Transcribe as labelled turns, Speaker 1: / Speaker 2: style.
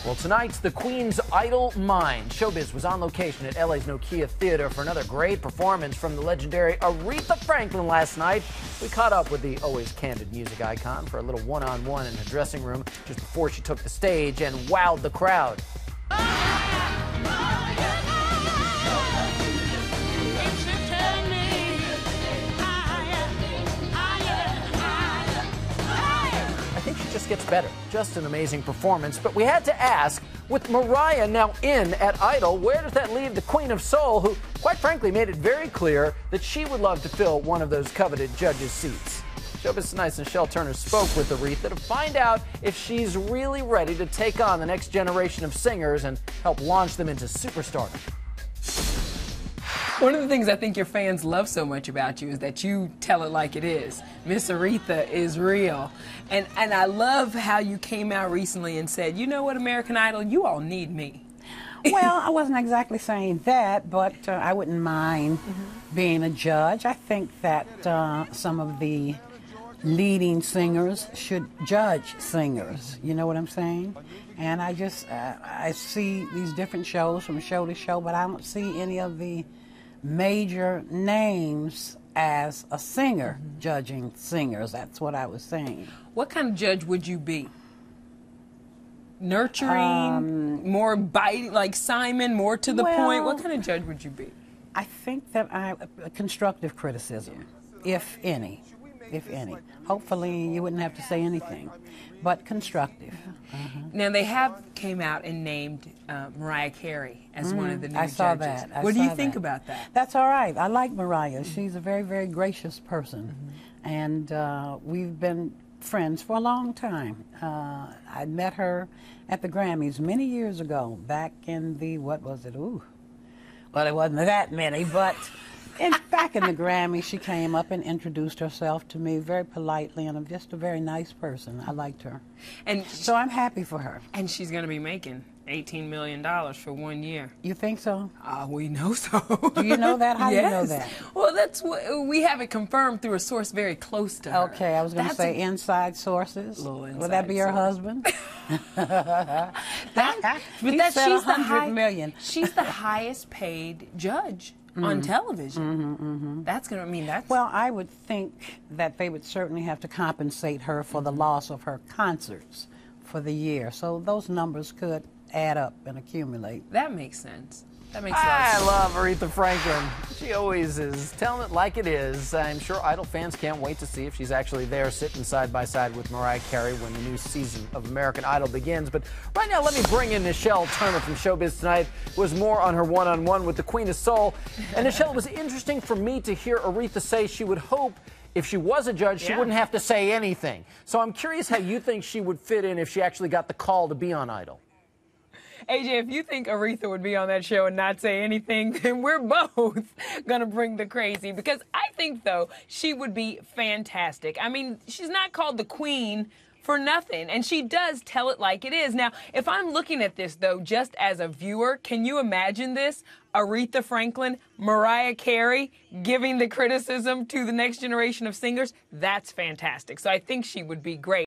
Speaker 1: Well, tonight's The Queen's Idol Mind. Showbiz was on location at LA's Nokia Theater for another great performance from the legendary Aretha Franklin last night. We caught up with the always candid music icon for a little one-on-one in her dressing room just before she took the stage and wowed the crowd. I think she just gets better. Just an amazing performance. But we had to ask, with Mariah now in at Idol, where does that leave the Queen of Soul, who, quite frankly, made it very clear that she would love to fill one of those coveted judges' seats? Showbiz Tonight's Nichelle Turner spoke with Aretha to find out if she's really ready to take on the next generation of singers and help launch them into superstardom.
Speaker 2: One of the things I think your fans love so much about you is that you tell it like it is. Miss Aretha is real. And I love how you came out recently and said, you know what, American Idol, you all need me.
Speaker 3: Well, I wasn't exactly saying that, but I wouldn't mind being a judge. I think that some of the leading singers should judge singers. You know what I'm saying? And I just, I see these different shows from show to show, but I don't see any of the major names as a singer judging singers. That's what I was saying.
Speaker 2: What kind of judge would you be? Nurturing, more biting, like Simon, more to the point? What kind of judge would you be?
Speaker 3: I think that constructive criticism, if any. If any. Hopefully you wouldn't have to say anything, but constructive.
Speaker 2: Now they have came out and named Mariah Carey as one of the new judges.
Speaker 3: I saw that.
Speaker 2: What do you think about that?
Speaker 3: That's all right. I like Mariah. She's a very, very gracious person, and we've been friends for a long time. I met her at the Grammys many years ago, back in the, what was it? Ooh. Well, it wasn't that many, but back in the Grammys, she came up and introduced herself to me very politely, and I'm just a very nice person. I liked her. And so I'm happy for her.
Speaker 2: And she's going to be making $18 million for 1 year.
Speaker 3: You think so?
Speaker 2: We know so.
Speaker 3: Do you know that? How do you know that?
Speaker 2: Well, that's what we have it confirmed through a source very close to her.
Speaker 3: Okay, I was going to say inside sources. Would that be her husband?
Speaker 2: But
Speaker 3: she's
Speaker 2: She's the highest paid judge on television. That's going to mean that's...
Speaker 3: Well, I would think that they would certainly have to compensate her for the loss of her concerts for the year. So those numbers could add up and accumulate.
Speaker 2: That makes sense. That makes sense.
Speaker 1: I love Aretha Franklin. She always is telling it like it is. I'm sure Idol fans can't wait to see if she's actually there sitting side by side with Mariah Carey when the new season of American Idol begins. But right now, let me bring in Nichelle Turner from Showbiz Tonight, who was more on her one-on-one with the Queen of Soul. And Nichelle, it was interesting for me to hear Aretha say she would hope if she was a judge, she wouldn't have to say anything. So I'm curious how you think she would fit in if she actually got the call to be on Idol.
Speaker 2: AJ, if you think Aretha would be on that show and not say anything, then we're both going to bring the crazy. Because I think, though, she would be fantastic. I mean, she's not called the Queen for nothing, and she does tell it like it is. Now, if I'm looking at this, though, just as a viewer, can you imagine this? Aretha Franklin, Mariah Carey giving the criticism to the next generation of singers? That's fantastic. So I think she would be great.